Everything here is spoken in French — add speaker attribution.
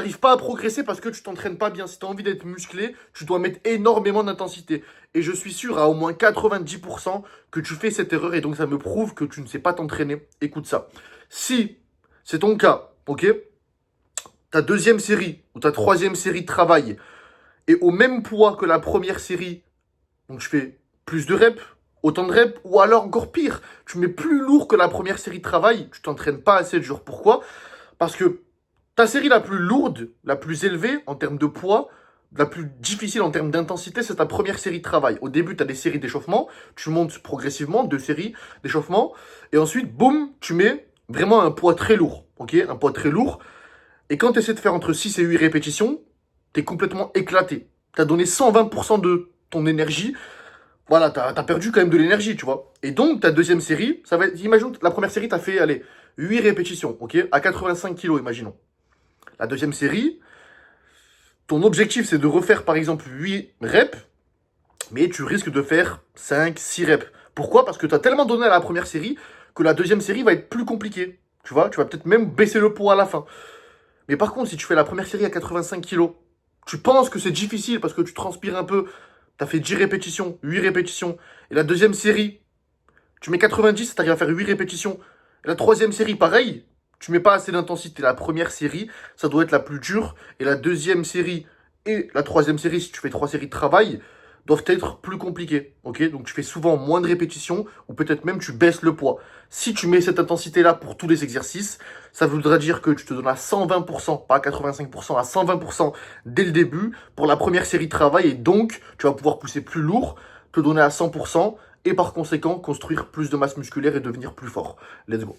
Speaker 1: n'arrives pas à progresser parce que tu t'entraînes pas bien. Si tu as envie d'être musclé, tu dois mettre énormément d'intensité. Et je suis sûr à au moins 90% que tu fais cette erreur et donc ça me prouve que tu ne sais pas t'entraîner. Écoute ça. Si c'est ton cas, ok, ta deuxième série ou ta troisième série de travail est au même poids que la première série, donc je fais plus de reps, autant de reps, ou alors encore pire, tu mets plus lourd que la première série de travail, tu t'entraînes pas assez dur. Pourquoi? Parce que ta série la plus lourde, la plus élevée en termes de poids, la plus difficile en termes d'intensité, c'est ta première série de travail. Au début, tu as des séries d'échauffement, tu montes progressivement, 2 séries d'échauffement, et ensuite, boum, tu mets vraiment un poids très lourd, ok? Un poids très lourd. Et quand tu essaies de faire entre 6 et 8 répétitions, tu es complètement éclaté. Tu as donné 120% de ton énergie. Voilà, t'as perdu quand même de l'énergie, tu vois. Et donc, ta deuxième série, ça va être, imagine, la première série, t'as fait, allez, 8 répétitions, ok? À 85 kilos, imaginons. La deuxième série, ton objectif, c'est de refaire, par exemple, 8 reps, mais tu risques de faire 5, 6 reps. Pourquoi? Parce que tu as tellement donné à la première série que la deuxième série va être plus compliquée. Tu vois, tu vas peut-être même baisser le poids à la fin. Mais par contre, si tu fais la première série à 85 kilos, tu penses que c'est difficile parce que tu transpires un peu, tu as fait 10 répétitions, 8 répétitions, et la deuxième série, tu mets 90, tu arrives à faire 8 répétitions. Et la troisième série, pareil, tu mets pas assez d'intensité. La première série, ça doit être la plus dure, et la deuxième série et la troisième série, si tu fais 3 séries de travail, doivent être plus compliquées. Ok, donc tu fais souvent moins de répétitions, ou peut-être même tu baisses le poids. Si tu mets cette intensité-là pour tous les exercices, ça voudra dire que tu te donnes à 120%, pas à 85%, à 120% dès le début pour la première série de travail, et donc tu vas pouvoir pousser plus lourd, te donner à 100%, et par conséquent construire plus de masse musculaire et devenir plus fort. Let's go.